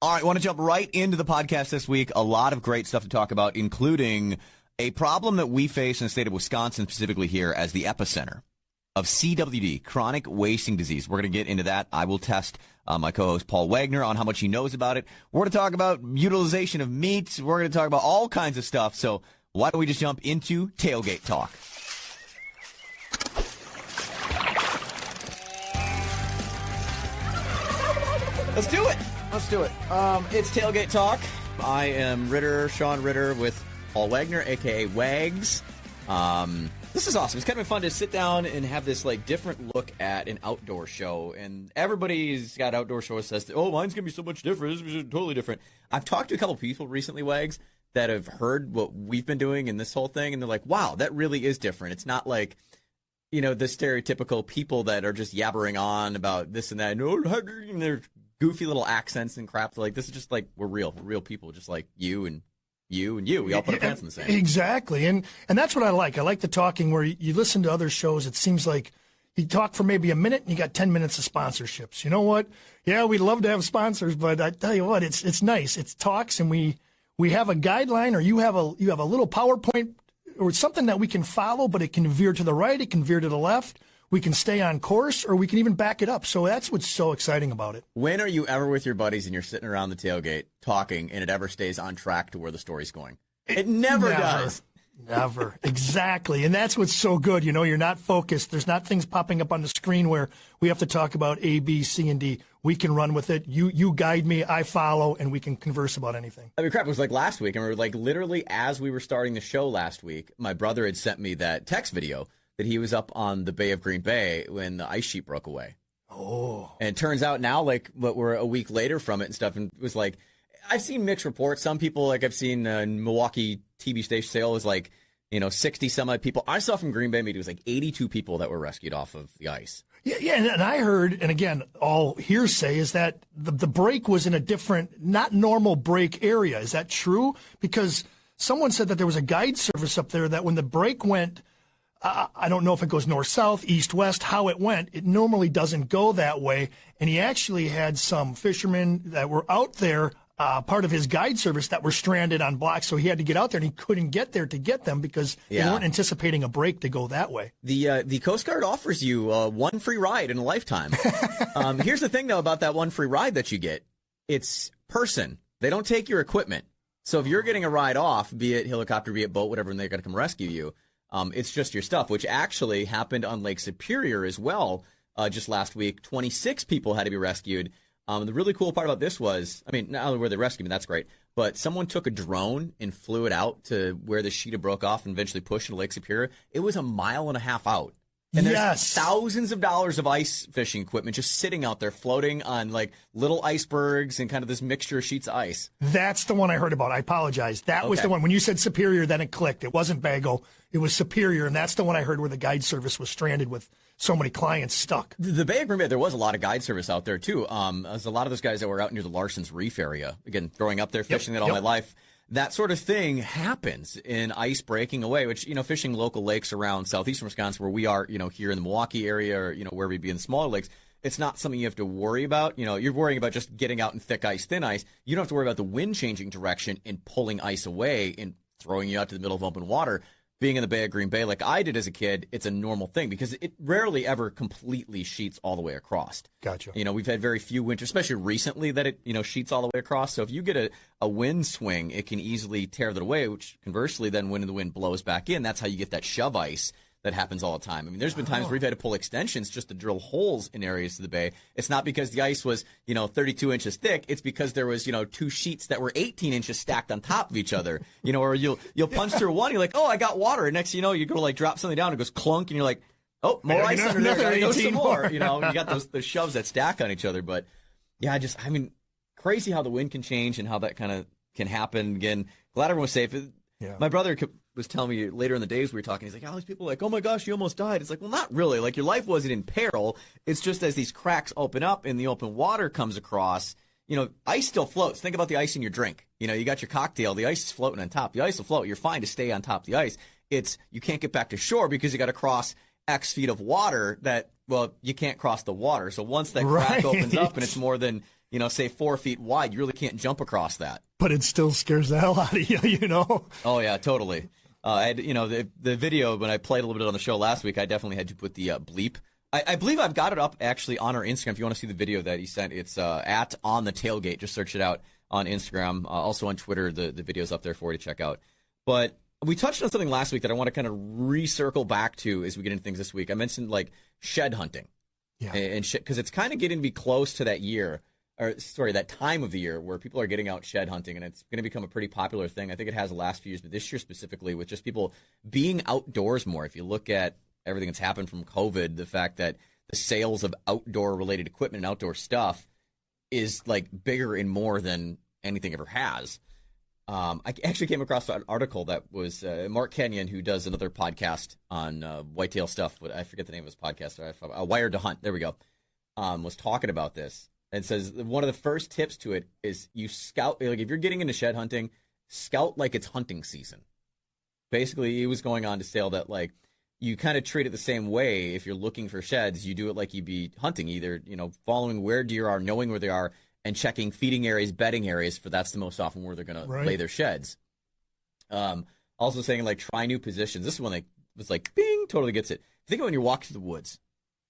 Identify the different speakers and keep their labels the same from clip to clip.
Speaker 1: All right, want to jump right into the podcast this week. A lot of great stuff to talk about, including a problem that we face in the state of Wisconsin, specifically here as the epicenter of CWD, chronic wasting disease. We're going to get into that. I will test my co-host Paul Wagner on how much he knows about it. We're going to talk about utilization of meat. We're going to talk about all kinds of stuff. So why don't we just jump into tailgate talk? Let's do it. It's Tailgate Talk. I am Sean Ritter with Paul Wagner, a.k.a. Wags. This is awesome. It's kind of fun to sit down and have this different look at an outdoor show. And everybody's got outdoor shows that says, oh, mine's going to be so much different. This is totally different. I've talked to a couple people recently, Wags, that have heard what we've been doing in this whole thing. And they're like, wow, that really is different. It's not like, the stereotypical people that are just yabbering on about this and that. And they're goofy little accents and crap. Like, this is just we're real people, just like you and you and you. We all put our pants in the same.
Speaker 2: Exactly. And that's what I like. I like the talking where you listen to other shows. It seems like you talk for maybe a minute and you got 10 minutes of sponsorships. You know what? Yeah, we'd love to have sponsors, but I tell you what, it's nice. It's talks, and we have a guideline, or you have a little PowerPoint or something that we can follow, but it can veer to the right, it can veer to the left. We can stay on course, or we can even back it up. So that's what's so exciting about it.
Speaker 1: When are you ever with your buddies and you're sitting around the tailgate talking and it ever stays on track to where the story's going? It never does.
Speaker 2: Never. Exactly. And that's what's so good. You're not focused. There's not things popping up on the screen where we have to talk about A, B, C, and D. We can run with it. You guide me, I follow, and we can converse about anything.
Speaker 1: I mean, crap, it was like last week. I remember literally as we were starting the show last week, my brother had sent me that text video that he was up on the Bay of Green Bay when the ice sheet broke away.
Speaker 2: Oh.
Speaker 1: And it turns out now, we're a week later from it and stuff, and it was I've seen mixed reports. Some people, I've seen Milwaukee TV station say, it was 60 some odd people. I saw from Green Bay, maybe it was 82 people that were rescued off of the ice.
Speaker 2: Yeah, and I heard, and again, all hearsay, is that the break was in a different, not normal break area. Is that true? Because someone said that there was a guide service up there that when the break went, I don't know if it goes north, south, east, west, how it went. It normally doesn't go that way. And he actually had some fishermen that were out there, part of his guide service, that were stranded on blocks. So he had to get out there, and he couldn't get there to get them because they weren't anticipating a break to go that way.
Speaker 1: The Coast Guard offers you one free ride in a lifetime. Here's the thing, though, about that one free ride that you get. It's person. They don't take your equipment. So if you're getting a ride off, be it helicopter, be it boat, whatever, and they're going to come rescue you, it's just your stuff, which actually happened on Lake Superior as well. Just last week, 26 people had to be rescued. The really cool part about this was, not only were they rescued, that's great, but someone took a drone and flew it out to where the sheet broke off and eventually pushed into Lake Superior. It was a mile and a half out. And there's thousands of dollars of ice fishing equipment just sitting out there floating on little icebergs and kind of this mixture of sheets of ice.
Speaker 2: That's the one I heard about. I apologize. That was the one. When you said Superior, then it clicked. It wasn't Bago. It was Superior, and that's the one I heard where the guide service was stranded with so many clients stuck.
Speaker 1: The Bay of Green Bay, there was a lot of guide service out there, too. There's a lot of those guys that were out near the Larson's Reef area. Again, growing up there, fishing all my life. That sort of thing happens in ice breaking away, which, fishing local lakes around southeastern Wisconsin where we are, here in the Milwaukee area or, where we'd be in the smaller lakes, it's not something you have to worry about. You're worrying about just getting out in thick ice, thin ice. You don't have to worry about the wind changing direction and pulling ice away and throwing you out to the middle of open water. Being in the Bay of Green Bay like I did as a kid, it's a normal thing because it rarely ever completely sheets all the way across.
Speaker 2: Gotcha.
Speaker 1: We've had very few winters, especially recently, that it, sheets all the way across. So if you get a wind swing, it can easily tear that away, which conversely, then when the wind blows back in, that's how you get that shove ice that happens all the time. There's been times where we've had to pull extensions just to drill holes in areas of the bay. It's not because the ice was, 32 inches thick. It's because there was, two sheets that were 18 inches stacked on top of each other, or you'll punch through one. You're like, oh, I got water. And next, you go drop something down. It goes clunk and you're like, oh, more ice under there. Gotta go some more. You got those shoves that stack on each other. But yeah, crazy how the wind can change and how that kind of can happen. Again, glad everyone's safe. Yeah. My brother was telling me later in the days we were talking, he's like, all these people are like, oh my gosh, you almost died. It's like, well, not really. Your life wasn't in peril. It's just as these cracks open up and the open water comes across, ice still floats. Think about the ice in your drink. You got your cocktail. The ice is floating on top. The ice will float. You're fine to stay on top of the ice. You can't get back to shore because you got to cross X feet of water that, well, you can't cross the water. So once that crack opens up and it's more than, say 4 feet wide, you really can't jump across that.
Speaker 2: But it still scares the hell out of you, you know?
Speaker 1: Oh, yeah, totally. The video, when I played a little bit on the show last week, I definitely had to put the bleep. I believe I've got it up actually on our Instagram. If you want to see the video that he sent, it's at On the Tailgate. Just search it out on Instagram. Also on Twitter, the video's up there for you to check out. But we touched on something last week that I want to kind of recircle back to as we get into things this week. I mentioned like shed hunting.
Speaker 2: Yeah.
Speaker 1: And because it's kind of getting to be close to that time of the year where people are getting out shed hunting, and it's going to become a pretty popular thing. I think it has the last few years, but this year specifically with just people being outdoors more. If you look at everything that's happened from COVID, the fact that the sales of outdoor related equipment and outdoor stuff is like bigger and more than anything ever has. I actually came across an article that was Mark Kenyon, who does another podcast on whitetail stuff. I forget the name of his podcast. Wired to Hunt. There we go. Was talking about this and says one of the first tips to it is you scout. Like if you're getting into shed hunting, scout like it's hunting season. Basically, he was going on to say that like you kind of treat it the same way. If you're looking for sheds, you do it like you'd be hunting, either following where deer are, knowing where they are, and checking feeding areas, bedding areas, for that's the most often where they're going to lay their sheds. Also saying like try new positions. This is one that was like bing, totally gets it. Think of when you're walking through the woods,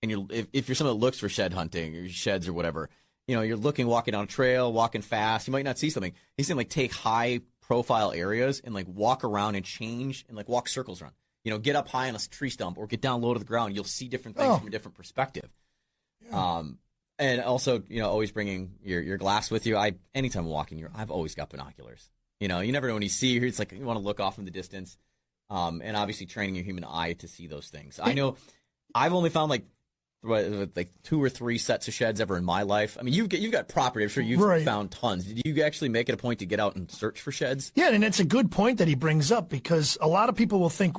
Speaker 1: and if you're someone that looks for shed hunting or sheds or whatever, you're walking down a trail, walking fast, you might not see something. He's saying like take high profile areas and like walk around and change and like walk circles around. Get up high on a tree stump or get down low to the ground. You'll see different things from a different perspective. Yeah. And also, always bringing your glass with you. Anytime I'm walking, I've always got binoculars. You never know when you see. It's like you want to look off in the distance, and obviously training your human eye to see those things. I know I've only found like 2 or 3 sets of sheds ever in my life. I mean, you've got property. I'm sure you've found tons. Did you actually make it a point to get out and search for sheds? Yeah,
Speaker 2: and it's a good point that he brings up, because a lot of people will think,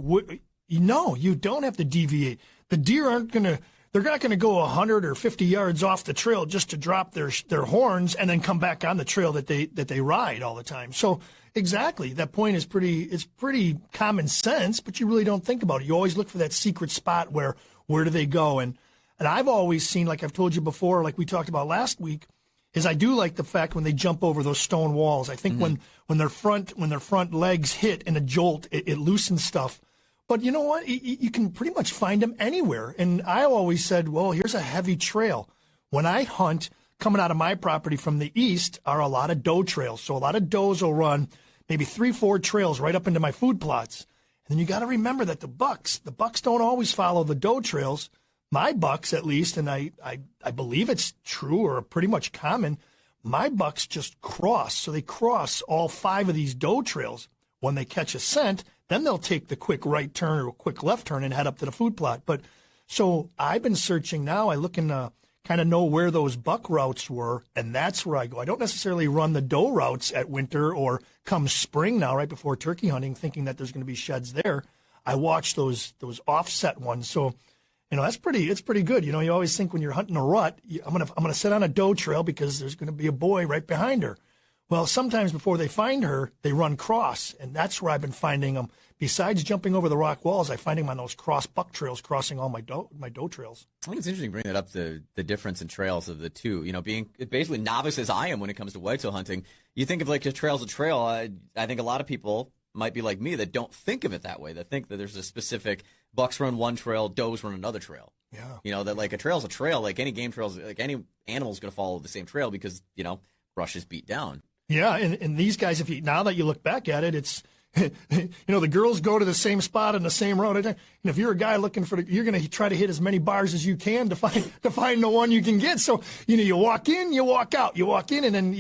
Speaker 2: no, you don't have to deviate. The deer aren't going to. They're not going to go 100 or 50 yards off the trail just to drop their horns and then come back on the trail that they ride all the time. So exactly, that point is pretty common sense, but you really don't think about it. You always look for that secret spot where do they go? And I've always seen, like I've told you before, like we talked about last week, is I do like the fact when they jump over those stone walls. I think when their front legs hit in a jolt, it loosens stuff. But you know what? You can pretty much find them anywhere. And I always said, well, here's a heavy trail. When I hunt, coming out of my property from the east are a lot of doe trails. So a lot of does will run maybe 3-4 trails right up into my food plots. And then you got to remember that the bucks don't always follow the doe trails. My bucks, at least, and I believe it's true or pretty much common, my bucks just cross. So they cross all 5 of these doe trails. When they catch a scent, then they'll take the quick right turn or a quick left turn and head up to the food plot. But so I've been searching now. I look and kind of know where those buck routes were, and that's where I go. I don't necessarily run the doe routes at winter or come spring now, right before turkey hunting, thinking that there's going to be sheds there. I watch those offset ones. So, it's pretty good. You always think when you're hunting a rut, I'm gonna sit on a doe trail because there's going to be a boy right behind her. Well, sometimes before they find her, they run cross, and that's where I've been finding them. Besides jumping over the rock walls, I find them on those cross buck trails, crossing all my doe trails.
Speaker 1: I think it's interesting bringing that up, the difference in trails of the two. Being basically novice as I am when it comes to whitetail hunting, you think of like a trail's a trail. I think a lot of people might be like me that don't think of it that way. That think that there's a specific bucks run one trail, does run another trail.
Speaker 2: Yeah.
Speaker 1: That like a trail's a trail. Like any game trail's, like any animal's going to follow the same trail because brush is beat down.
Speaker 2: Yeah, and these guys, now that you look back at it, it's, the girls go to the same spot in the same road. And if you're a guy looking you're going to try to hit as many bars as you can to find the one you can get. So, you walk in, you walk out, you walk in, and then,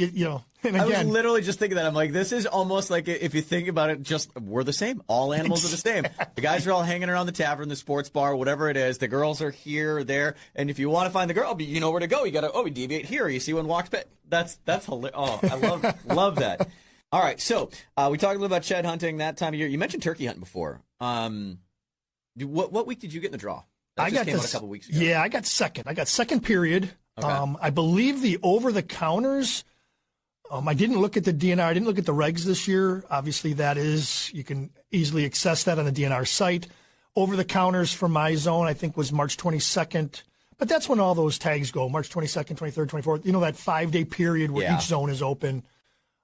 Speaker 2: and again.
Speaker 1: I was literally just thinking that. I'm like, this is almost like, if you think about it, we're the same. All animals are the same. The guys are all hanging around the tavern, the sports bar, whatever it is. The girls are here or there. And if you want to find the girl, you know where to go. You got to, we deviate here. You see one walks back. That's hilarious. Oh, I love that. All right. So we talked a little about shed hunting that time of year. You mentioned turkey hunting before. What week did you get in the draw? That just came out a couple weeks ago.
Speaker 2: Yeah, I got second period.
Speaker 1: Okay.
Speaker 2: I believe the over-the-counters, I didn't look at the DNR. I didn't look at the regs this year. Obviously, you can easily access that on the DNR site. Over-the-counters for my zone, I think, was March 22nd. But that's when all those tags go, March 22nd, 23rd, 24th. You know, that 5-day period where each zone is open.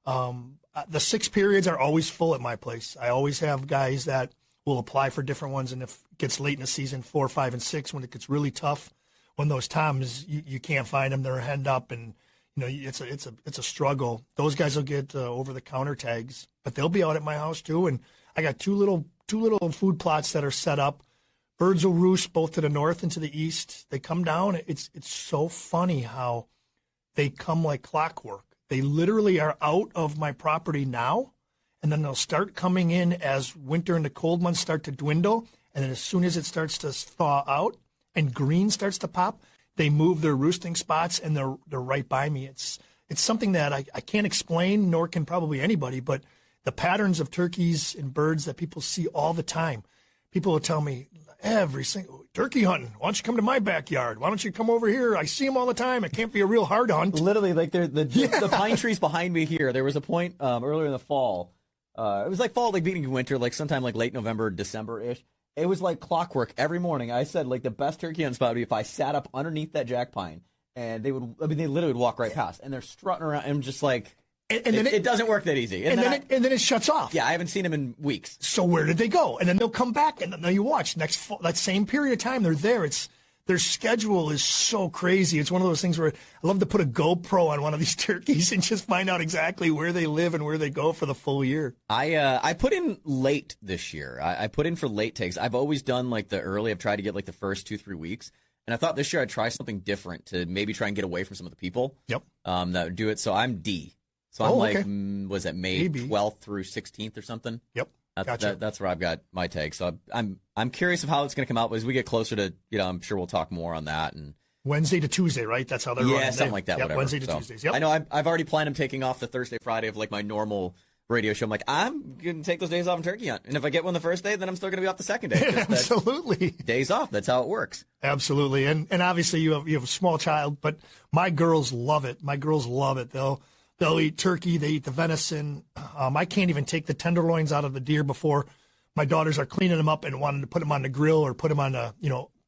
Speaker 2: The 6 periods are always full at my place. I always have guys that will apply for different ones. And if it gets late in the season, 4, 5, and 6, when it gets really tough, when those times you can't find them, they're henned up, and it's a struggle. Those guys will get over-the-counter tags, but they'll be out at my house too. And I got two little food plots that are set up. Birds will roost both to the north and to the east. They come down. It's so funny how they come like clockwork. They literally are out of my property now, and then they'll start coming in as winter and the cold months start to dwindle. And then as soon as it starts to thaw out and green starts to pop, they move their roosting spots, and they're right by me. It's something that I can't explain, nor can probably anybody, but the patterns of turkeys and birds that people see all the time. People will tell me, every single turkey hunting, why don't you come to my backyard? Why don't you come over here? I see them all the time. It can't be a real hard hunt.
Speaker 1: Literally, like the pine trees behind me here. There was a point earlier in the fall. It was like fall, like beginning of winter, like sometime like late November, December-ish. It was like clockwork every morning. I said like the best turkey hunt spot would be if I sat up underneath that jack pine, and they literally would walk right past, and they're strutting around, and I'm just like, and then it doesn't work that easy.
Speaker 2: And then it shuts off.
Speaker 1: Yeah, I haven't seen them in weeks.
Speaker 2: So where did they go? And then they'll come back, and then you watch that same period of time they're there. Their schedule is so crazy. It's one of those things where I love to put a GoPro on one of these turkeys and just find out exactly where they live and where they go for the full year.
Speaker 1: I put in late this year. I put in for late tags. I've always done like the early. I've tried to get like the first 2-3 weeks. And I thought this year I'd try something different to maybe try and get away from some of the people.
Speaker 2: Yep.
Speaker 1: That would do it. So I'm D. So I'm like, was it May 12th through 16th or something?
Speaker 2: Yep.
Speaker 1: That's where I've got my tag. So I'm curious of how it's going to come out as we get closer to, I'm sure we'll talk more on that. And
Speaker 2: Wednesday to Tuesday, right? That's how they're running.
Speaker 1: Yeah, something like that.
Speaker 2: Yep,
Speaker 1: whatever.
Speaker 2: Wednesday to Tuesdays. Yep.
Speaker 1: I know I've already planned on taking off the Thursday, Friday of like my normal radio show. I'm like, I'm going to take those days off in turkey hunt. And if I get one the first day, then I'm still going to be off the second day.
Speaker 2: Absolutely.
Speaker 1: Days off. That's how it works.
Speaker 2: Absolutely. And obviously you have a small child, but my girls love it. My girls love it. They'll eat turkey. They eat the venison. I can't even take the tenderloins out of the deer before my daughters are cleaning them up and wanting to put them on the grill or put them on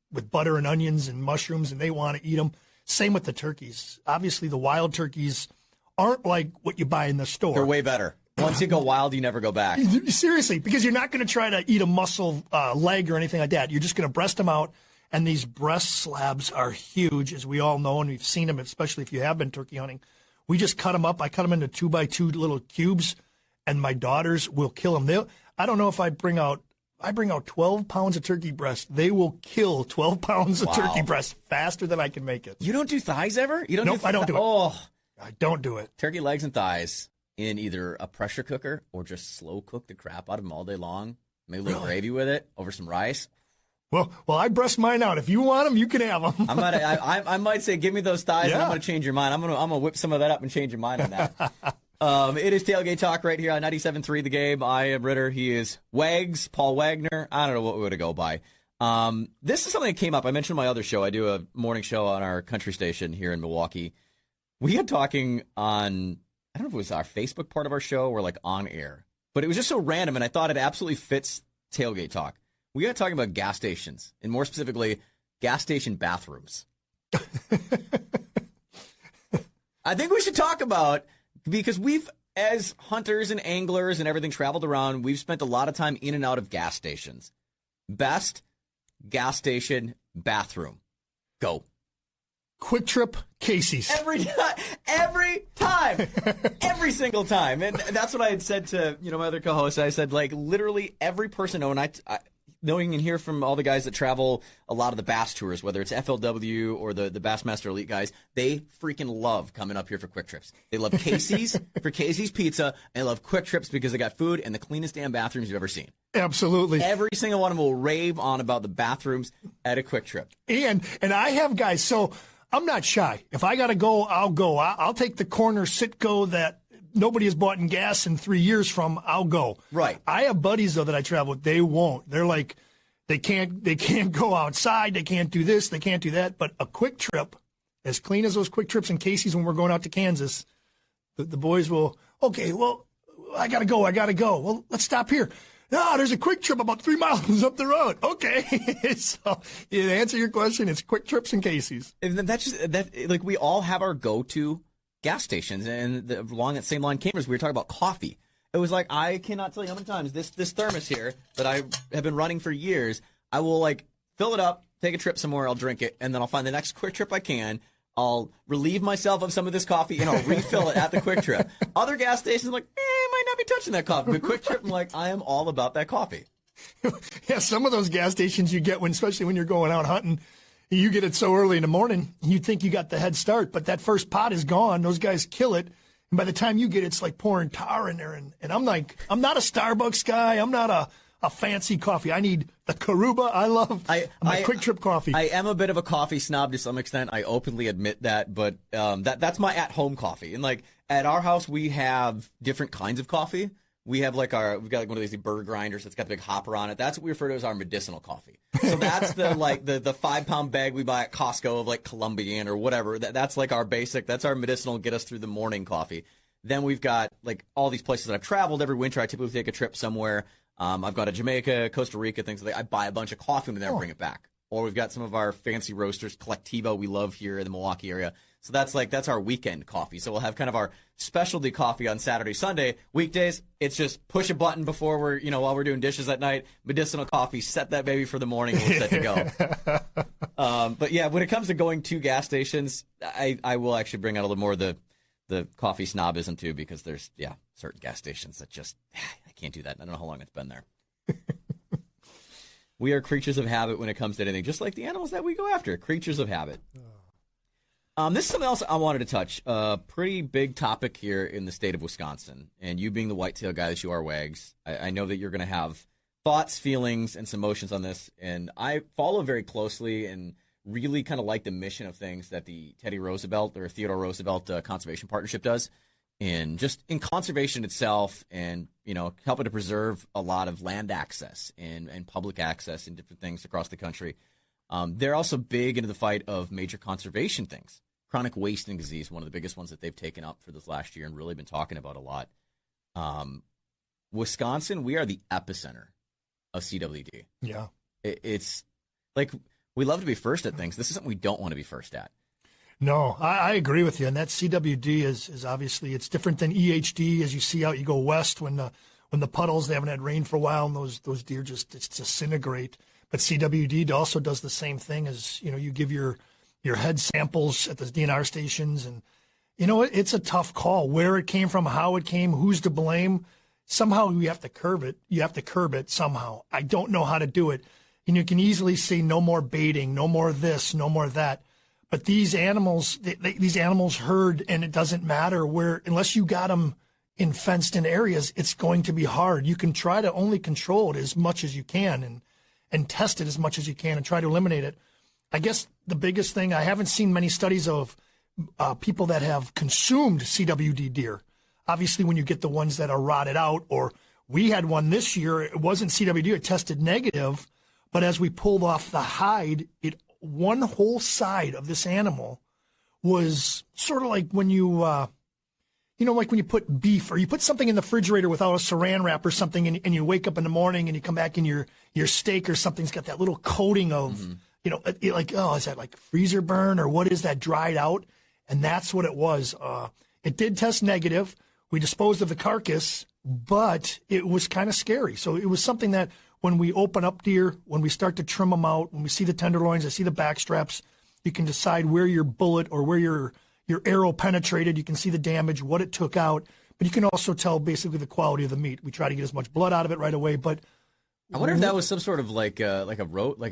Speaker 2: with butter and onions and mushrooms, and they want to eat them. Same with the turkeys. Obviously, the wild turkeys aren't like what you buy in the store.
Speaker 1: They're way better. Once you go wild, you never go back.
Speaker 2: Seriously, because you're not going to try to eat a muscle leg or anything like that. You're just going to breast them out, and these breast slabs are huge, as we all know, and we've seen them, especially if you have been turkey hunting. We just cut them up. I cut them into 2x2 little cubes, and my daughters will kill them. I don't know if I bring out 12 pounds of turkey breast. They will kill 12 pounds of turkey breast faster than I can make it.
Speaker 1: You don't do thighs ever?
Speaker 2: Nope, I don't do it.
Speaker 1: Oh,
Speaker 2: I don't do it.
Speaker 1: Turkey legs and thighs in either a pressure cooker or just slow cook the crap out of them all day long. Maybe a little gravy with it over some rice.
Speaker 2: Well, I breast mine out. If you want them, you can have them.
Speaker 1: I might say, give me those thighs, and I'm going to change your mind. I'm gonna whip some of that up and change your mind on that. It is Tailgate Talk right here on 97.3 The Game. I am Ritter. He is Wags, Paul Wagner. I don't know what we're going to go by. This is something that came up. I mentioned my other show. I do a morning show on our country station here in Milwaukee. We got talking on, I don't know if it was our Facebook part of our show or like on air, but it was just so random, and I thought it absolutely fits Tailgate Talk. We got talking about gas stations, and more specifically, gas station bathrooms. I think we should talk about, because we've, as hunters and anglers and everything traveled around, we've spent a lot of time in and out of gas stations. Best gas station bathroom. Go.
Speaker 2: Quick Trip Casey's.
Speaker 1: Every time, every single time. And that's what I had said to, my other co-host. I said, like, literally every person, knowing and hear from all the guys that travel a lot of the bass tours, whether it's FLW or the Bassmaster Elite guys, they freaking love coming up here for Quick Trips. They love Casey's for Casey's Pizza, and they love Quick Trips because they got food and the cleanest damn bathrooms you've ever seen.
Speaker 2: Absolutely.
Speaker 1: Every single one of them will rave on about the bathrooms at a Quick Trip.
Speaker 2: And I have guys, so I'm not shy. If I got to go, I'll go. I'll take the corner Citgo that nobody has bought in gas in 3 years from. I'll go.
Speaker 1: Right.
Speaker 2: I have buddies though that I travel with. They won't. They're like, they can't go outside. They can't do this. They can't do that. But a Quick Trip, as clean as those Quick Trips in Casey's when we're going out to Kansas, the boys will. Okay, well, I gotta go. Well, let's stop here. No, there's a Quick Trip about 3 miles up the road. Okay. So, to answer your question, it's Quick Trips and Casey's.
Speaker 1: And that's just that. Like, we all have our go-to gas stations, and along that same line, Cambridge, we were talking about coffee. It was like, I cannot tell you how many times this thermos here that I have been running for years, I will like fill it up, take a trip somewhere, I'll drink it, and then I'll find the next Quick Trip I can. I'll relieve myself of some of this coffee, and I'll refill it at the Quick Trip. Other gas stations, like, I might not be touching that coffee. But Quick Trip, I'm like, I am all about that coffee.
Speaker 2: Yeah, some of those gas stations you get especially when you're going out hunting, you get it so early in the morning, you think you got the head start, but that first pot is gone. Those guys kill it. And by the time you get it, it's like pouring tar in there. And I'm like, I'm not a Starbucks guy. I'm not a fancy coffee. I need the Karuba. I love my Quick Trip coffee.
Speaker 1: I am a bit of a coffee snob to some extent. I openly admit that, but that's my at-home coffee. And like at our house, we have different kinds of coffee. We have we've got like one of these burger grinders that's got the big hopper on it. That's what we refer to as our medicinal coffee. So that's the 5-pound bag we buy at Costco of like Colombian or whatever. That's like our basic. That's our medicinal, get us through the morning coffee. Then we've got like all these places that I've traveled every winter. I typically take a trip somewhere. I've got a Jamaica, Costa Rica, things like that. I buy a bunch of coffee and then bring it back. Or we've got some of our fancy roasters, Colectivo, we love here in the Milwaukee area. So that's our weekend coffee. So we'll have kind of our specialty coffee on Saturday, Sunday. Weekdays, it's just push a button before while we're doing dishes at night. Medicinal coffee, set that baby for the morning, we're set to go. But yeah, when it comes to going to gas stations, I will actually bring out a little more of the coffee snobism too, because there's certain gas stations that just I can't do that. I don't know how long it's been there. We are creatures of habit when it comes to anything, just like the animals that we go after. Creatures of habit. This is something else I wanted to touch. A pretty big topic here in the state of Wisconsin. And you being the whitetail guy that you are, Wags, I know that you're going to have thoughts, feelings, and some emotions on this. And I follow very closely and really kind of like the mission of things that the Teddy Roosevelt or Theodore Roosevelt Conservation Partnership does. And just in conservation itself and, helping to preserve a lot of land access and public access and different things across the country. They're also big into the fight of major conservation things. Chronic wasting disease, one of the biggest ones that they've taken up for this last year and really been talking about a lot. Wisconsin, we are the epicenter of CWD.
Speaker 2: Yeah.
Speaker 1: It's like we love to be first at things. This is something we don't want to be first at.
Speaker 2: No, I agree with you. And that CWD is obviously, it's different than EHD as you see out, you go west when the puddles, they haven't had rain for a while and those deer just disintegrate. But CWD also does the same thing as, you give your head samples at the DNR stations. And, it's a tough call where it came from, how it came, who's to blame. Somehow you have to curb it. You have to curb it somehow. I don't know how to do it. And you can easily say no more baiting, no more this, no more that. But these animals, these animals herd, and it doesn't matter unless you got them in fenced-in areas, it's going to be hard. You can try to only control it as much as you can and test it as much as you can and try to eliminate it. I guess the biggest thing, I haven't seen many studies of people that have consumed CWD deer. Obviously, when you get the ones that are rotted out, or we had one this year, it wasn't CWD, it tested negative, but as we pulled off the hide, one whole side of this animal was sort of like when you, like when you put beef or you put something in the refrigerator without a saran wrap or something, and you wake up in the morning and you come back and your steak or something's got that little coating of, is that like freezer burn or what is that dried out? And that's what it was. It did test negative. We disposed of the carcass, but it was kind of scary. So it was something that when we open up deer, when we start to trim them out, when we see the tenderloins, I see the back straps, you can decide where your bullet or where your arrow penetrated. You can see the damage, what it took out, but you can also tell basically the quality of the meat. We try to get as much blood out of it right away, but
Speaker 1: I wonder if that was some sort of like a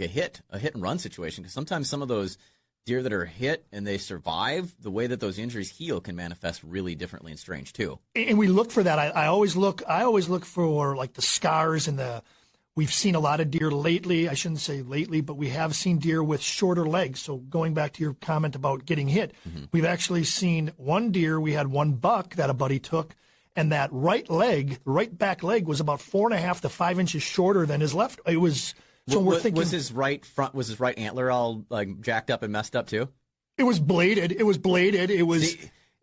Speaker 1: hit and run situation, because sometimes some of those deer that are hit and they survive, the way that those injuries heal can manifest really differently and strange too.
Speaker 2: And we look for that. I always look for like the scars and we've seen a lot of deer lately. I shouldn't say lately, but we have seen deer with shorter legs. So going back to your comment about getting hit, we've actually seen one deer. We had one buck that a buddy took, and that right back leg was about 4.5 to 5 inches shorter than his left. It was. So we're thinking,
Speaker 1: was his right antler all like jacked up and messed up too?
Speaker 2: It was bladed. Isn't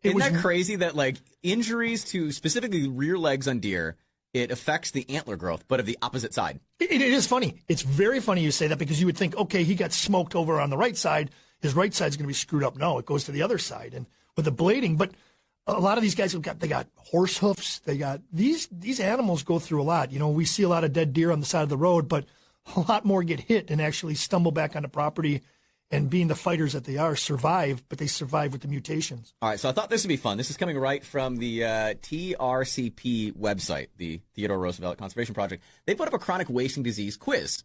Speaker 1: that crazy that like injuries to specifically rear legs on deer it affects the antler growth, but of the opposite side.
Speaker 2: It is funny. It's very funny you say that because you would think, okay, he got smoked over on the right side. His right side's going to be screwed up. No, it goes to the other side. And with the blading, but a lot of these guys they got horse hoofs. They got these animals go through a lot. You know, we see a lot of dead deer on the side of the road, but a lot more get hit and actually stumble back onto property and being the fighters that they are, survive, but they survive with the mutations.
Speaker 1: All right, so I thought this would be fun. This is coming right from the TRCP website, the Theodore Roosevelt Conservation Project. They put up a chronic wasting disease quiz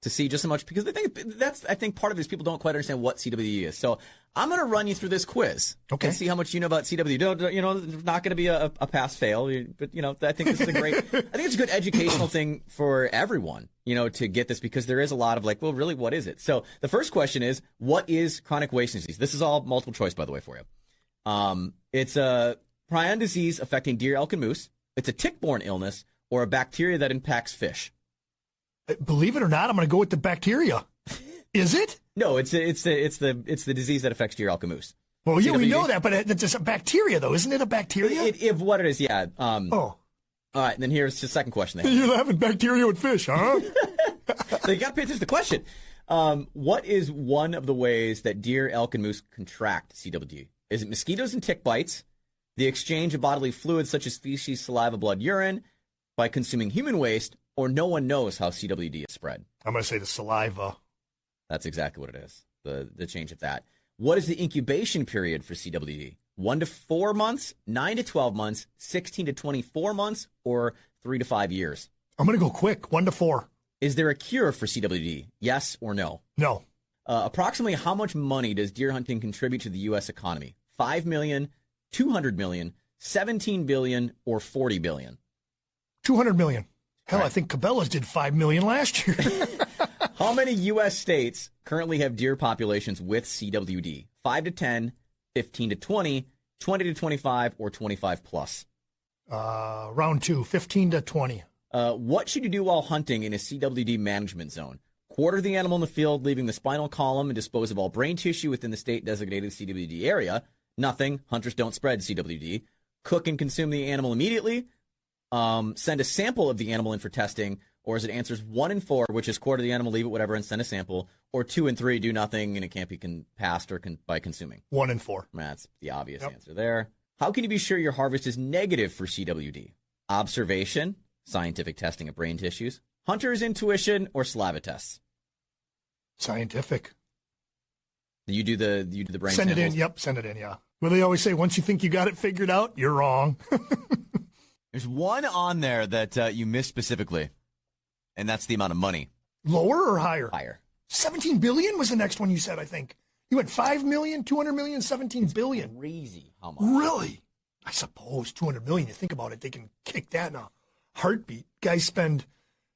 Speaker 1: to see just how much, because I think part of it is people don't quite understand what CWD is. So I'm going to run you through this quiz and see how much you know about CWD. There's not going to be a pass-fail, but, I think this is I think it's a good educational thing for everyone, to get this, because there is a lot of well, really, what is it? So the first question is, what is chronic wasting disease? This is all multiple choice, by the way, for you. It's a prion disease affecting deer, elk, and moose. It's a tick-borne illness or a bacteria that impacts fish.
Speaker 2: Believe it or not, I'm going to go with the bacteria. Is it?
Speaker 1: No, it's the disease that affects deer, elk, and moose.
Speaker 2: Well, yeah, we know that, but it's just a bacteria, though, isn't it? A bacteria?
Speaker 1: If what it is, yeah.
Speaker 2: All
Speaker 1: right, and then here's the second question.
Speaker 2: You're having bacteria with fish, huh?
Speaker 1: So you got to pay attention to the question. What is one of the ways that deer, elk, and moose contract CWD? Is it mosquitoes and tick bites, the exchange of bodily fluids such as feces, saliva, blood, urine, by consuming human waste, or no one knows how CWD is spread?
Speaker 2: I'm going to say the saliva.
Speaker 1: That's exactly what it is, the change of that. What is the incubation period for CWD? 1 to 4 months, 9 to 12 months, 16 to 24 months, or 3 to 5 years?
Speaker 2: I'm going to go quick, 1 to 4.
Speaker 1: Is there a cure for CWD? Yes or no?
Speaker 2: No.
Speaker 1: Approximately how much money does deer hunting contribute to the U.S. economy? $5 million, $200 million, $17 billion, or $40 billion?
Speaker 2: $200 million. Hell,
Speaker 1: Right.
Speaker 2: I think Cabela's did $5 million last year.
Speaker 1: How many U.S. states currently have deer populations with CWD? 5 to 10, 15 to 20, 20 to 25, or 25 plus?
Speaker 2: Round 2, 15 to 20.
Speaker 1: What should you do while hunting in a CWD management zone? Quarter the animal in the field, leaving the spinal column, and dispose of all brain tissue within the state-designated CWD area. Nothing. Hunters don't spread CWD. Cook and consume the animal immediately. Send a sample of the animal in for testing, or as it answers 1 and 4, which is quarter the animal, leave it, whatever, and send a sample, or 2 and 3, do nothing, and it can't be passed or by consuming.
Speaker 2: 1 and 4.
Speaker 1: That's the obvious answer there. How can you be sure your harvest is negative for CWD? Observation, scientific testing of brain tissues, hunter's intuition, or saliva tests?
Speaker 2: Scientific.
Speaker 1: You do the brain
Speaker 2: Send
Speaker 1: samples?
Speaker 2: it in. Yep, send it in, yeah. Well, they always say once you think you got it figured out, you're wrong.
Speaker 3: There's one on there that you missed specifically, and that's the amount of money.
Speaker 2: Lower or higher?
Speaker 1: Higher.
Speaker 2: 17 billion was the next one you said, I think. You went 5 million, 200 million, 17 billion.
Speaker 1: Crazy how much.
Speaker 2: Really? I suppose 200 million, you think about it, they can kick that in a heartbeat. Guys spend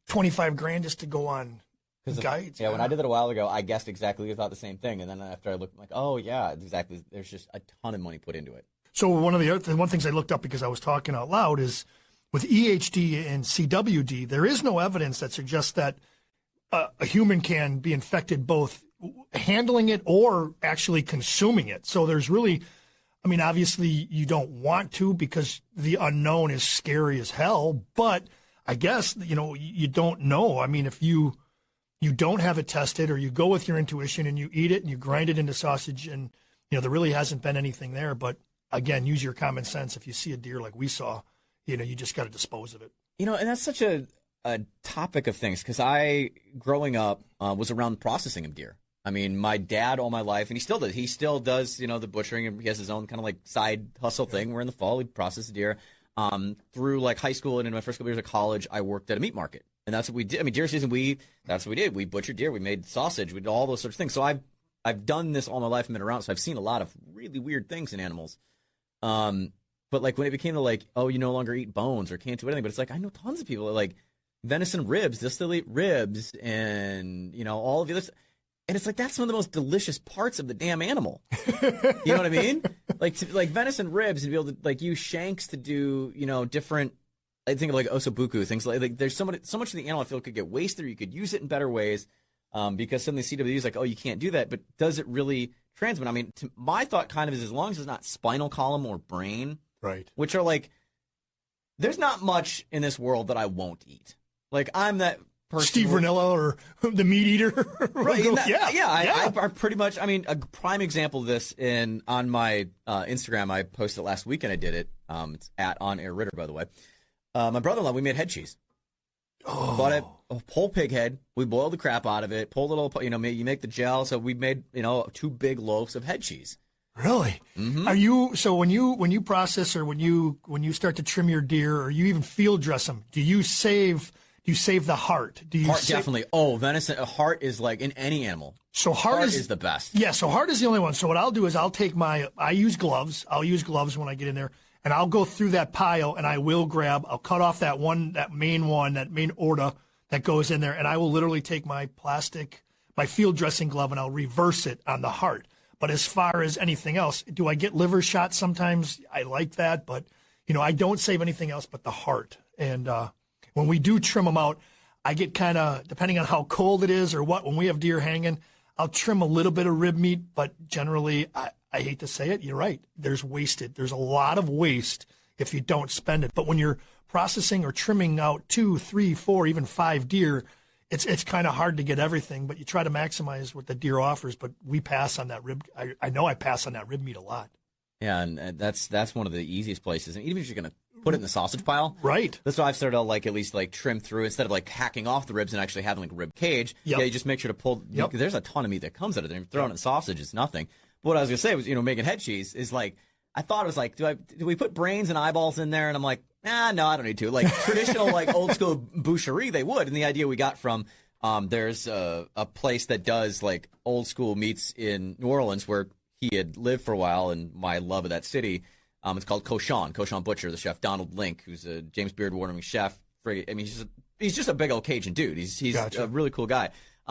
Speaker 2: 25 grand just to go on guides.
Speaker 1: Yeah, when I did that a while ago, I guessed exactly, I thought the same thing. And then after I looked, I'm like, oh, yeah, exactly. There's just a ton of money put into it.
Speaker 2: So one of the one things I looked up because I was talking out loud is with EHD and CWD, there is no evidence that suggests that a human can be infected both handling it or actually consuming it. So there's really, I mean, obviously you don't want to because the unknown is scary as hell, but I guess, you don't know. I mean, if you don't have it tested or you go with your intuition and you eat it and you grind it into sausage and, there really hasn't been anything there, but again, use your common sense. If you see a deer like we saw, you just got to dispose of it.
Speaker 1: And that's such a topic of things because I, growing up, was around processing of deer. I mean, my dad all my life, and he still does. He still does, the butchering, and he has his own kind of like side hustle thing where in the fall he processes deer. Through like high school and in my first couple years of college, I worked at a meat market, and that's what we did. I mean, deer season, that's what we did. We butchered deer, we made sausage, we did all those sorts of things. So I've done this all my life and been around, so I've seen a lot of really weird things in animals. But like when it became to like, oh, you no longer eat bones or can't do anything, but it's like I know tons of people that like venison ribs, they'll still eat ribs and all of the other stuff. And it's like that's one of the most delicious parts of the damn animal. You know what I mean? Like venison ribs and be able to like use shanks to do different. I think of like osobuku things like there's so much of the animal I feel could get wasted or you could use it in better ways. Because suddenly CWD is like, oh, you can't do that, but does it really transmit? I mean, my thought kind of is as long as it's not spinal column or brain,
Speaker 2: right?
Speaker 1: Which are like There's not much in this world that I won't eat. Like, I'm that person.
Speaker 2: Steve Ranella or the meat eater.
Speaker 1: Right.
Speaker 2: Yeah.
Speaker 1: I pretty much, I mean, a prime example of this on my Instagram, I posted it last weekend. I did it. It's at On Air Ritter, by the way. My brother-in-law, we made head cheese. Bought a whole pig head. We boiled the crap out of it. Pulled a little, you make the gel. So we made, 2 big loaves of head cheese.
Speaker 2: Really? Mm-hmm. When you process or when you start to trim your deer or you even field dress them, do you save the heart?
Speaker 1: Heart, definitely. Oh, venison. A heart is like in any animal.
Speaker 2: So heart
Speaker 1: is the best.
Speaker 2: Yeah. So heart is the only one. So what I'll do is I use gloves. I'll use gloves when I get in there, and I'll go through that pile and I'll cut off that main aorta that goes in there, and I will literally take my field dressing glove and I'll reverse it on the heart. But as far as anything else, do I get liver shots sometimes? I like that, but I don't save anything else but the heart. And when we do trim them out, I get kind of, depending on how cold it is or what, when we have deer hanging, I'll trim a little bit of rib meat, but generally, I hate to say it, you're right. There's a lot of waste if you don't spend it. But when you're processing or trimming out 2, 3, 4, even 5 deer, it's kind of hard to get everything, but you try to maximize what the deer offers. But we pass on that rib. I know I pass on that rib meat a lot.
Speaker 1: Yeah, and that's one of the easiest places. And even if you're going to put it in the sausage pile,
Speaker 2: right?
Speaker 1: That's why I've started to at least trim through instead of hacking off the ribs and actually having a rib cage.
Speaker 2: Yep.
Speaker 1: Yeah, you just make sure to pull.
Speaker 2: Yep.
Speaker 1: There's a ton of meat that comes out of there. Throwing it in sausage is nothing. But what I was going to say was, making head cheese is I thought it was do we put brains and eyeballs in there? And I'm like, no, I don't need to. Traditional old school boucherie, they would. And the idea we got from there's a place that does old school meats in New Orleans where he had lived for a while, and my love of that city. It's called Cochon Butcher, the chef Donald Link, who's a James Beard award-winning chef. He's just a big old Cajun dude. He's
Speaker 2: Gotcha.
Speaker 1: a really cool guy.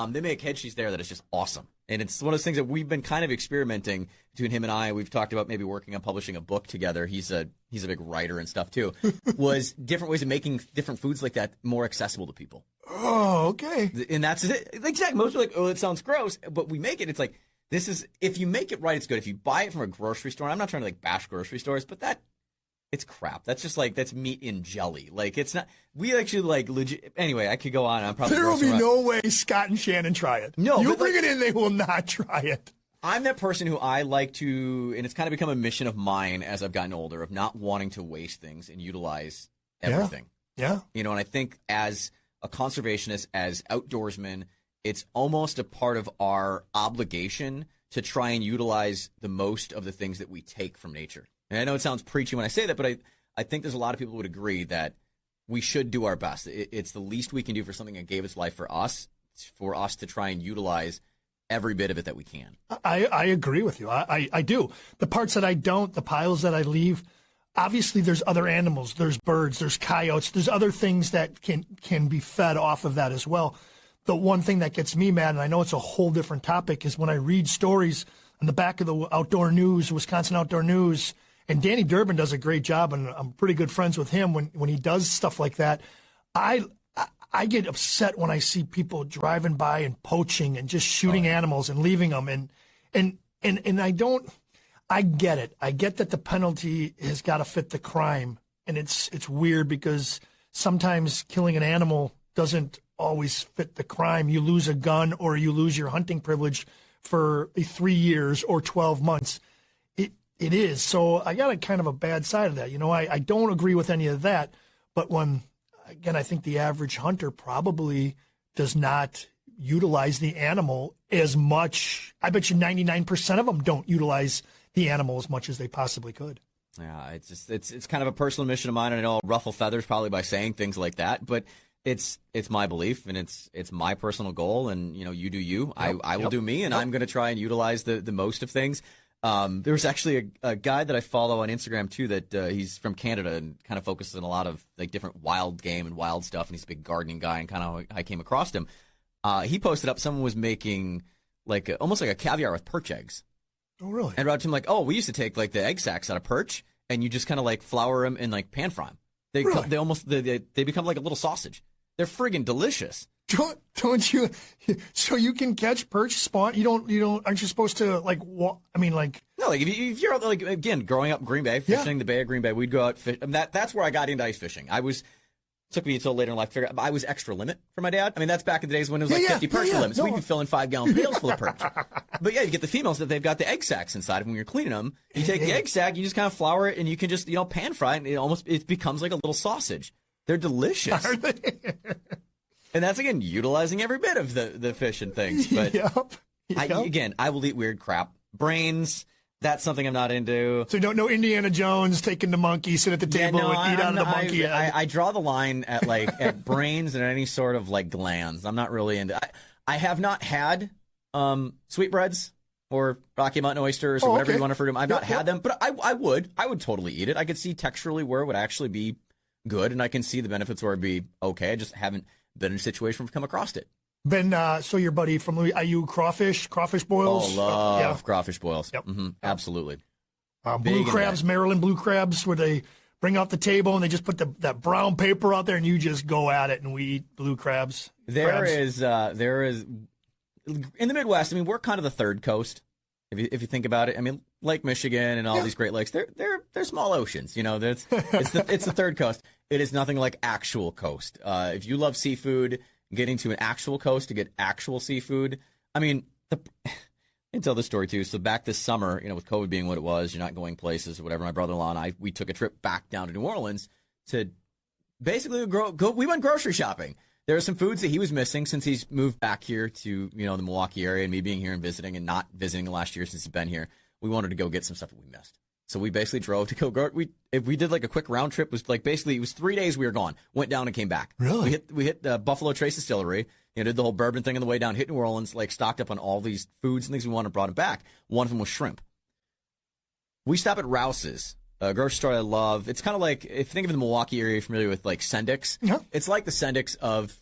Speaker 1: They make head cheese there that is just awesome. And it's one of those things that we've been kind of experimenting between him and I. We've talked about maybe working on publishing a book together. He's a big writer and stuff too. Was different ways of making different foods like that more accessible to people.
Speaker 2: Oh, okay.
Speaker 1: And that's it. Exactly. Most are like, oh, it sounds gross. But we make it. It's this is, if you make it right, it's good. If you buy it from a grocery store, I'm not trying to bash grocery stores, but it's crap. That's just that's meat in jelly. It's not, we actually legit. Anyway, I could go on. I'm probably
Speaker 2: there will be no way Scott and Shannon try it.
Speaker 1: No,
Speaker 2: you bring it in, they will not try it.
Speaker 1: I'm that person who I like to, and it's kind of become a mission of mine as I've gotten older, of not wanting to waste things and utilize everything.
Speaker 2: Yeah.
Speaker 1: And I think as a conservationist, as outdoorsmen, it's almost a part of our obligation to try and utilize the most of the things that we take from nature. And I know it sounds preachy when I say that, but I think there's a lot of people who would agree that we should do our best. It's the least we can do for something that gave its life for us to try and utilize every bit of it that we can.
Speaker 2: I agree with you. I do. The parts that I don't, the piles that I leave, obviously there's other animals, there's birds, there's coyotes, there's other things that can be fed off of that as well. The one thing that gets me mad, and I know it's a whole different topic, is when I read stories on the back of the Outdoor News, Wisconsin Outdoor News, and Danny Durbin does a great job, and I'm pretty good friends with him when he does stuff like that. I get upset when I see people driving by and poaching and just shooting animals and leaving them, and I get it. I get that the penalty has got to fit the crime, and it's weird because sometimes killing an animal doesn't always fit the crime. You lose a gun or you lose your hunting privilege for 3 years or 12 months. It is. So I got a kind of a bad side of that. I don't agree with any of that. But I think the average hunter probably does not utilize the animal as much. I bet you 99% of them don't utilize the animal as much as they possibly could.
Speaker 1: Yeah, it's kind of a personal mission of mine. And I know I'll ruffle feathers probably by saying things like that, but it's my belief and it's my personal goal. And you do you. Yep, I will do me, and I'm going to try and utilize the most of things. There's actually a guy that I follow on Instagram too that he's from Canada and kind of focuses on a lot of different wild game and wild stuff, and he's a big gardening guy, and kind of how I came across him. He posted up someone was making almost like a caviar with perch eggs.
Speaker 2: Oh, really?
Speaker 1: And I wrote to him we used to take the egg sacs out of perch and you just kind of flour them and pan fry them. They
Speaker 2: Really?
Speaker 1: they become like a little sausage. They're friggin' delicious.
Speaker 2: Don't you? So you can catch perch, spawn. You don't. Aren't you supposed to like? I mean, like.
Speaker 1: No, like if you're like again growing up in Green Bay, fishing the Bay of Green Bay, we'd go out fish. That's where I got into ice fishing. Took me until later in life to figure out. I was extra limit for my dad. I mean, that's back in the days when it was 50 perch limit. So we'd be filling 5-gallon pails full of perch. But yeah, you get the females that they've got the egg sacs inside. When you're cleaning them, you take the egg sac, you just kind of flour it, and you can just pan fry it, and it becomes like a little sausage. They're delicious.
Speaker 2: Are they?
Speaker 1: And that's again utilizing every bit of the fish and things. But I will eat weird crap. Brains. That's something I'm not into.
Speaker 2: So you don't know Indiana Jones taking the monkey, sit at the table and eat out of the monkey head.
Speaker 1: I draw the line at at brains and any sort of like glands. I'm not really into. I have not had sweetbreads or Rocky Mountain oysters or whatever you want to refer to them. I've not had them, but I would totally eat it. I could see texturally where it would actually be good, and I can see the benefits where it'd be okay. I just haven't been in a situation where I've come across it.
Speaker 2: Ben, so your buddy from IU, crawfish boils?
Speaker 1: Oh, love crawfish boils.
Speaker 2: Yep.
Speaker 1: Mm-hmm. Absolutely.
Speaker 2: Blue crabs, Maryland blue crabs, where they bring out the table and they just put that brown paper out there and you just go at it, and we eat blue crabs.
Speaker 1: There is in the Midwest. I mean, we're kind of the third coast. If you think about it, I mean, Lake Michigan and all these Great Lakes, they're small oceans. It's the third coast. It is nothing like actual coast. If you love seafood, getting to an actual coast to get actual seafood. I mean, I can tell the story too. So back this summer, with COVID being what it was, you're not going places or whatever. My brother-in-law and we took a trip back down to New Orleans to basically we went grocery shopping. There are some foods that he was missing since he's moved back here to, the Milwaukee area, and me being here and visiting and not visiting the last year since he's been here. We wanted to go get some stuff that we missed. So we basically drove to go. If we did like a quick round trip, it was 3 days we were gone. Went down and came back.
Speaker 2: Really?
Speaker 1: We hit Buffalo Trace Distillery. Did the whole bourbon thing on the way down. Hit New Orleans, stocked up on all these foods and things we wanted, brought them back. One of them was shrimp. We stop at Rouse's, a grocery store I love. It's kind of like, if you think of the Milwaukee area, you're familiar with Sendik's.
Speaker 2: Yeah.
Speaker 1: It's like the Sendik's of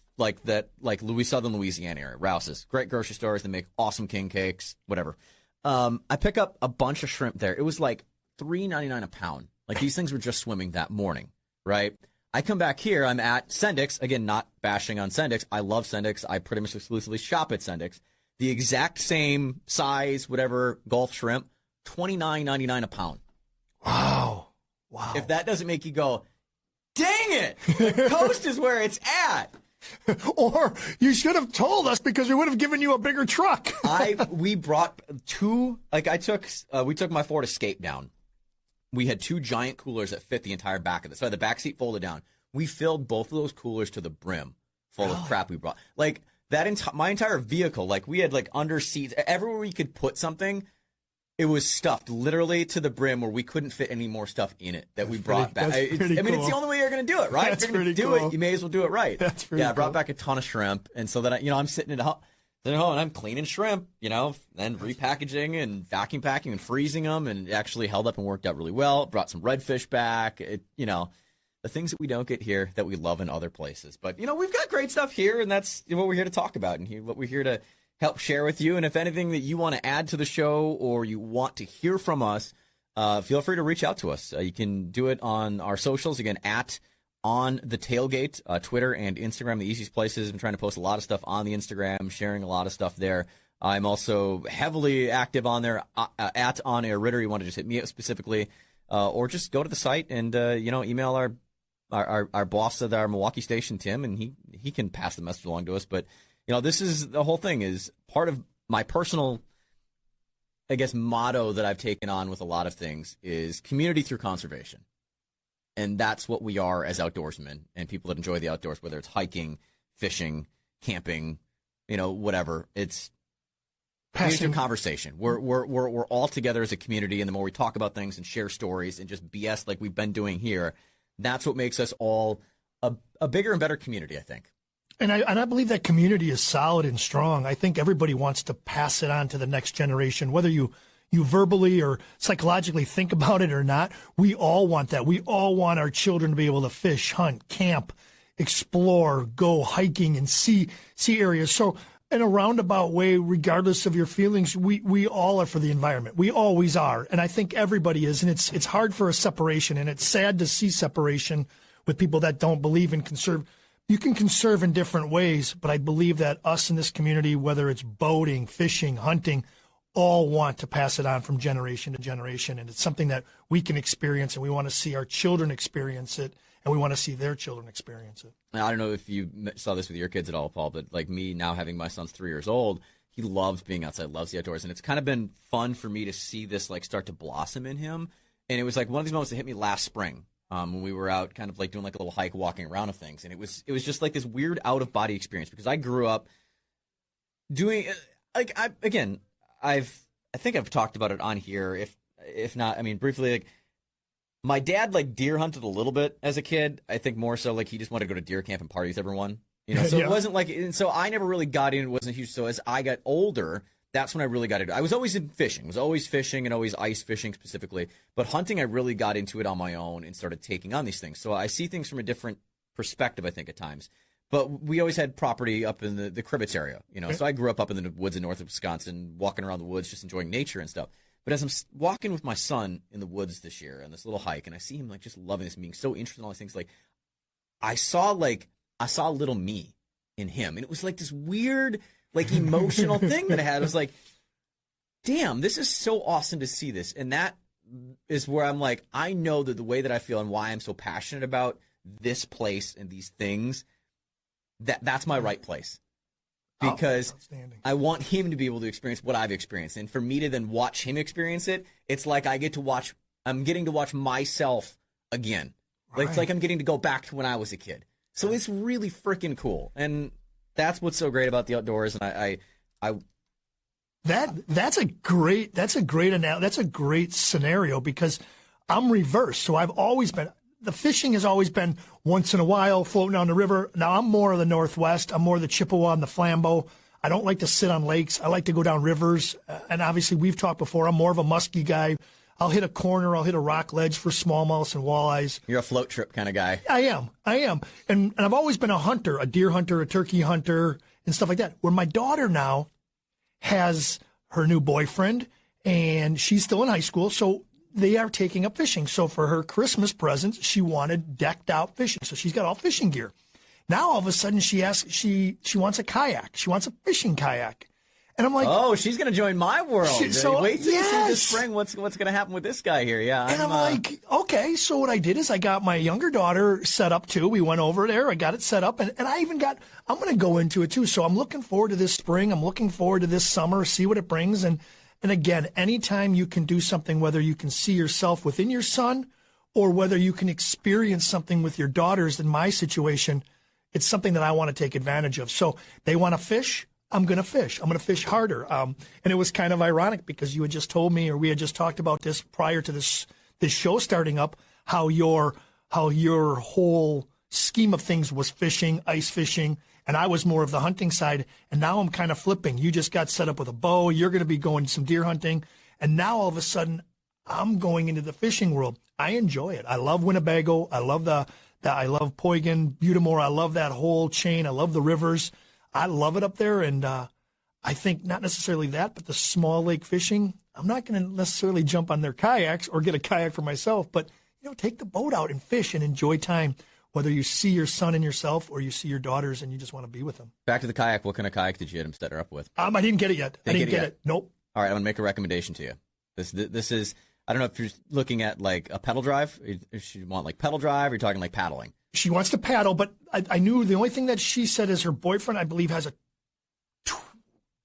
Speaker 1: Southern Louisiana area. Rouse's, great grocery stores. They make awesome king cakes, whatever. I pick up a bunch of shrimp there. It was like $3.99 a pound. These things were just swimming that morning, right? I come back here. I'm at Sendik's. Again, not bashing on Sendik's. I love Sendik's. I pretty much exclusively shop at Sendik's. The exact same size, whatever, Gulf shrimp, $29.99 a pound.
Speaker 2: Wow.
Speaker 1: If that doesn't make you go, dang it, the coast is where it's at.
Speaker 2: Or you should have told us, because we would have given you a bigger truck.
Speaker 1: We brought two, we took my Ford Escape down. We had 2 giant coolers that fit the entire back of it. So I had the back seat folded down. We filled both of those coolers to the brim full of crap we brought. My entire vehicle, we had under seats, everywhere we could put something, it was stuffed literally to the brim where we couldn't fit any more stuff in it that we brought back.
Speaker 2: It's
Speaker 1: the only way you're going to do it, right?
Speaker 2: That's
Speaker 1: if you're going to do it, you may as well do it right.
Speaker 2: That's pretty
Speaker 1: I brought back a ton of shrimp. And so that, I'm sitting at home and I'm cleaning shrimp, and repackaging and vacuum packing and freezing them, and it actually held up and worked out really well. Brought some redfish back, the things that we don't get here that we love in other places. But, we've got great stuff here, and that's what we're here to talk about and what we're here to help share with you. And if anything that you want to add to the show or you want to hear from us, feel free to reach out to us. You can do it on our socials, again, at On The Tailgate, Twitter and Instagram, the easiest places. I'm trying to post a lot of stuff on the Instagram, sharing a lot of stuff there. I'm also heavily active on there, at On Air Ritter. You want to just hit me up specifically, or just go to the site and, email our boss at our Milwaukee station, Tim, and he can pass the message along to us. But, this is the whole thing is part of my personal, motto that I've taken on with a lot of things is community through conservation. And that's what we are as outdoorsmen and people that enjoy the outdoors, whether it's hiking, fishing, camping, whatever. It's community conversation. We're all together as a community, and the more we talk about things and share stories and just BS like we've been doing here, that's what makes us all a bigger and better community, I think.
Speaker 2: And I believe that community is solid and strong. I think everybody wants to pass it on to the next generation, whether you verbally or psychologically think about it or not. We all want that. We all want our children to be able to fish, hunt, camp, explore, go hiking, and see areas. So in a roundabout way, regardless of your feelings, we all are for the environment. We always are. And I think everybody is. And it's hard for a separation. And it's sad to see separation with people that don't believe in you can conserve in different ways, but I believe that us in this community, whether it's boating, fishing, hunting, all want to pass it on from generation to generation. And it's something that we can experience, and we want to see our children experience it, and we want to see their children experience it.
Speaker 1: Now, I don't know if you saw this with your kids at all, Paul, but like me now having my son's 3 years old, he loves being outside, loves the outdoors. And it's kind of been fun for me to see this like start to blossom in him. And it was like one of these moments that hit me last spring. When we were out kind of like doing like a little hike, walking around of things. And it was just like this weird out of body experience because I grew up doing like, I think I've talked about it on here. If not, I mean, briefly, like my dad like deer hunted a little bit as a kid. I think more so like he just wanted to go to deer camp and party with everyone, you know, so
Speaker 2: Yeah.
Speaker 1: It wasn't like, and so I never really got in. It wasn't huge. So as I got older, that's when I really got into it. I was always in fishing, was always fishing and always ice fishing specifically. But hunting, I really got into it on my own and started taking on these things. So I see things from a different perspective, I think, at times. But we always had property up in the Cribbets area, you know. So I grew up in the woods in north of Wisconsin, walking around the woods, just enjoying nature and stuff. But as I'm walking with my son in the woods this year on this little hike, and I see him like just loving this, being so interested in all these things, like I saw a little me in him, and it was like this weird, like emotional thing that I had. I was like, damn, this is so awesome to see this. And that is where I'm like, I know that the way that I feel and why I'm so passionate about this place and these things, that's my right place. Because I want him to be able to experience what I've experienced. And for me to then watch him experience it, it's like I'm getting to watch myself again. Like, it's like I'm getting to go back to when I was a kid. So it's really freaking cool. And that's what's so great about the outdoors. And
Speaker 2: That's a great scenario because I'm reversed. So I've always been, the fishing has always been once in a while floating down the river. Now I'm more of the Northwest. I'm more of the Chippewa and the Flambeau. I don't like to sit on lakes. I like to go down rivers. And obviously we've talked before. I'm more of a musky guy. I'll hit a corner. I'll hit a rock ledge for smallmouths and walleyes.
Speaker 1: You're a float trip kind of guy.
Speaker 2: I am. And I've always been a hunter, a deer hunter, a turkey hunter, and stuff like that. Where my daughter now has her new boyfriend, and she's still in high school, so they are taking up fishing. So for her Christmas present, she wanted decked out fishing. So she's got all fishing gear. Now all of a sudden she wants a kayak. She wants a fishing kayak. And I'm like,
Speaker 1: oh, she's going to join my world.
Speaker 2: So,
Speaker 1: wait till you see
Speaker 2: yes.
Speaker 1: this spring what's going to happen with this guy here. Yeah.
Speaker 2: And I'm like, okay. So what I did is I got my younger daughter set up too. We went over there. I got it set up, and I'm going to go into it too. So I'm looking forward to this spring. I'm looking forward to this summer, see what it brings. And again, anytime you can do something, whether you can see yourself within your son or whether you can experience something with your daughters, in my situation, it's something that I want to take advantage of. So they want to fish. I'm going to fish. I'm going to fish harder. And it was kind of ironic because you had just told me, or we had just talked about this prior to this show starting up, how your whole scheme of things was fishing, ice fishing, and I was more of the hunting side. And now I'm kind of flipping. You just got set up with a bow. You're going to be going some deer hunting. And now all of a sudden I'm going into the fishing world. I enjoy it. I love Winnebago. I love I love Poygan, Butamore. I love that whole chain. I love the rivers. I love it up there, and I think not necessarily that, but the small lake fishing, I'm not going to necessarily jump on their kayaks or get a kayak for myself, but, take the boat out and fish and enjoy time, whether you see your son and yourself or you see your daughters and you just want to be with them.
Speaker 1: Back to the kayak. What kind of kayak did you hit him set her up with?
Speaker 2: I didn't get it yet. I didn't get it. Nope.
Speaker 1: All right, I'm going to make a recommendation to you. This is, I don't know if you're looking at like a pedal drive. If you want like pedal drive, or you're talking like paddling.
Speaker 2: She wants to paddle, but I knew the only thing that she said is her boyfriend, I believe, has a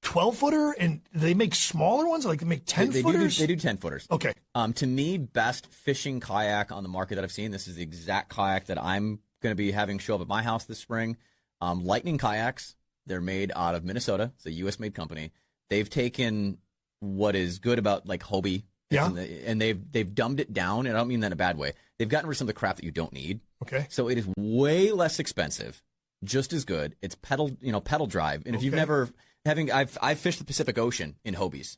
Speaker 2: 12-footer, and they make smaller ones, like they make 10-footers?
Speaker 1: They do 10-footers.
Speaker 2: Okay.
Speaker 1: To me, best fishing kayak on the market that I've seen, this is the exact kayak that I'm going to be having show up at my house this spring. Lightning Kayaks. They're made out of Minnesota. It's a U.S.-made company. They've taken what is good about like Hobie, and they've dumbed it down, and I don't mean that in a bad way. They've gotten rid of some of the crap that you don't need.
Speaker 2: Okay.
Speaker 1: So it is way less expensive, just as good. It's pedal drive. And if you've never I've fished the Pacific Ocean in Hobies,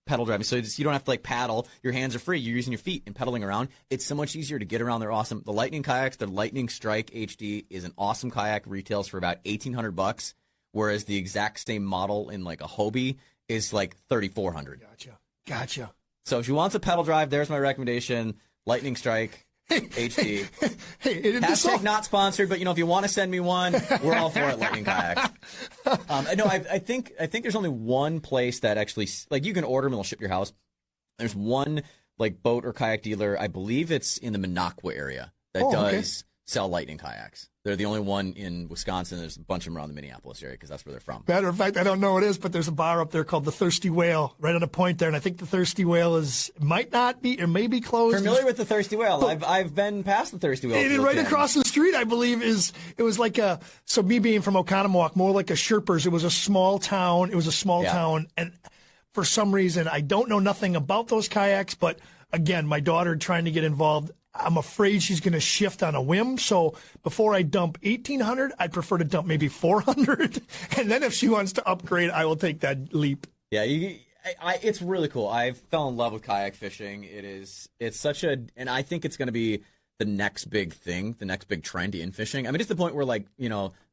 Speaker 1: pedal driving. So you don't have to like paddle. Your hands are free. You're using your feet and pedaling around. It's so much easier to get around. They're awesome. The Lightning kayaks, the Lightning Strike HD is an awesome kayak. Retails for about $1,800, whereas the exact same model in like a Hobie is like $3,400.
Speaker 2: Gotcha.
Speaker 1: So if you want a pedal drive, there's my recommendation. Lightning Strike. HD.
Speaker 2: Hey,
Speaker 1: Hashtag not sponsored, but if you want to send me one, we're all for it. Lightning kayaks. No, I think there's only one place that actually, like, you can order them and they'll ship your house. There's one like boat or kayak dealer, I believe it's in the Minocqua area, that does sell Lightning kayaks. They're the only one in Wisconsin. There's a bunch of them around the Minneapolis area because that's where they're from.
Speaker 2: Matter of fact, I don't know what it is, but there's a bar up there called the Thirsty Whale right on a point there, and I think the Thirsty Whale might not be or may be closed.
Speaker 1: Familiar with the Thirsty Whale? I've been past the Thirsty Whale.
Speaker 2: Right across the street, I believe, it was like so me being from Oconomowoc, more like a Sherpers. It was a small town. Town, and for some reason, I don't know nothing about those kayaks, but again, my daughter trying to get involved, I'm afraid she's going to shift on a whim. So before I dump 1,800, I'd prefer to dump maybe 400. And then if she wants to upgrade, I will take that leap.
Speaker 1: Yeah, it's really cool. I fell in love with kayak fishing. It's such and I think it's going to be the next big thing, the next big trend in fishing. I mean, it's the point where,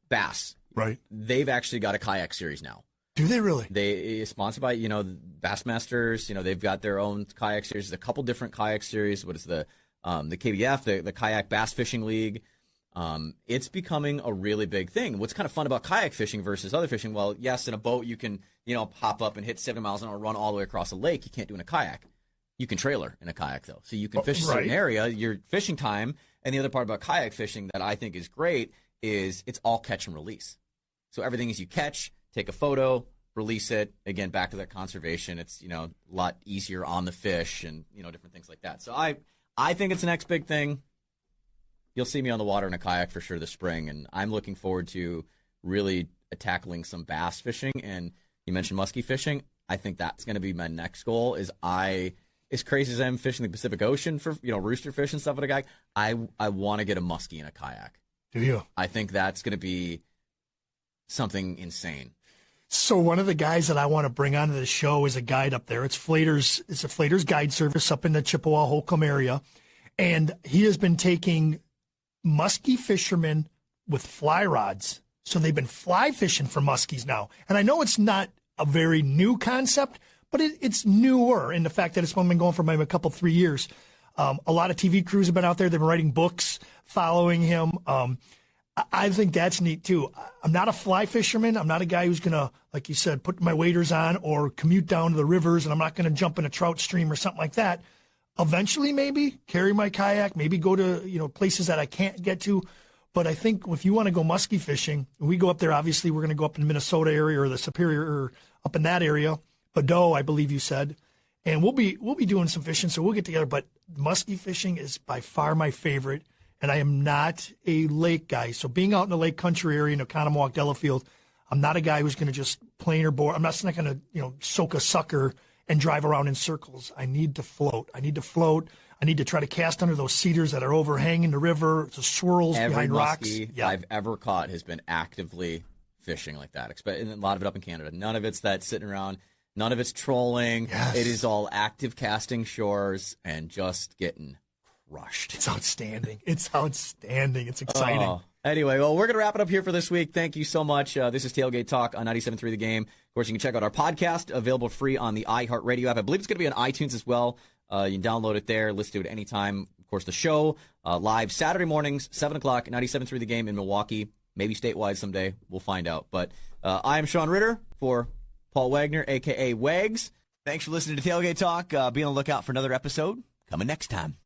Speaker 1: bass.
Speaker 2: Right.
Speaker 1: They've actually got a kayak series now.
Speaker 2: Do they really?
Speaker 1: They sponsored by, Bassmasters. They've got their own kayak series. There's a couple different kayak series. What is the KBF, the Kayak Bass Fishing League? It's becoming a really big thing. What's kind of fun about kayak fishing versus other fishing? Well, yes, in a boat you can, hop up and hit 7 miles an hour, run all the way across a lake. You can't do in a kayak. You can trailer in a kayak, though. So you can fish a certain area, your fishing time. And the other part about kayak fishing that I think is great is it's all catch and release. So everything is you catch, take a photo, release it. Again, back to that conservation. It's, a lot easier on the fish and, different things like that. So I think it's the next big thing. You'll see me on the water in a kayak for sure this spring, and I'm looking forward to really tackling some bass fishing. And you mentioned muskie fishing. I think that's going to be my next goal. As crazy as I'm fishing the Pacific Ocean for rooster fish and stuff with a kayak, I want to get a muskie in a kayak.
Speaker 2: Do you?
Speaker 1: I think that's going to be something insane.
Speaker 2: So one of the guys that I want to bring onto the show is a guide up there. It's a Flater's guide service up in the Chippewa Holcomb area. And he has been taking muskie fishermen with fly rods. So they've been fly fishing for muskies now. And I know it's not a very new concept, but it's newer in the fact that it's been going for maybe 3 years. A lot of TV crews have been out there. They've been writing books following him. I think that's neat, too. I'm not a fly fisherman. I'm not a guy who's going to, like you said, put my waders on or commute down to the rivers, and I'm not going to jump in a trout stream or something like that. Eventually, maybe, carry my kayak, maybe go to places that I can't get to. But I think if you want to go muskie fishing, we go up there, obviously, we're going to go up in the Minnesota area or the Superior or up in that area. Badeau, I believe you said. And we'll be doing some fishing, so we'll get together. But muskie fishing is by far my favorite. And I am not a lake guy. So being out in the lake country area in Oconomowoc, Delafield, I'm not a guy who's going to just plane or board. I'm not going to, soak a sucker and drive around in circles. I need to float. I need to try to cast under those cedars that are overhanging the river, the swirls behind rocks.
Speaker 1: Every muskie I've ever caught has been actively fishing like that. And a lot of it up in Canada. None of it's that sitting around. None of it's trolling.
Speaker 2: Yes.
Speaker 1: It is all active casting shores and just getting crushed.
Speaker 2: It's outstanding. It's exciting.
Speaker 1: Oh. Anyway, well, we're going to wrap it up here for this week. Thank you so much. This is Tailgate Talk on 97.3 The Game. Of course, you can check out our podcast, available free on the iHeartRadio app. I believe it's going to be on iTunes as well. You can download it there, listen to it anytime. Of course, the show live Saturday mornings, 7 o'clock, 97.3 The Game in Milwaukee. Maybe statewide someday. We'll find out. But I am Sean Ritter for Paul Wagner, a.k.a. Wags. Thanks for listening to Tailgate Talk. Be on the lookout for another episode coming next time.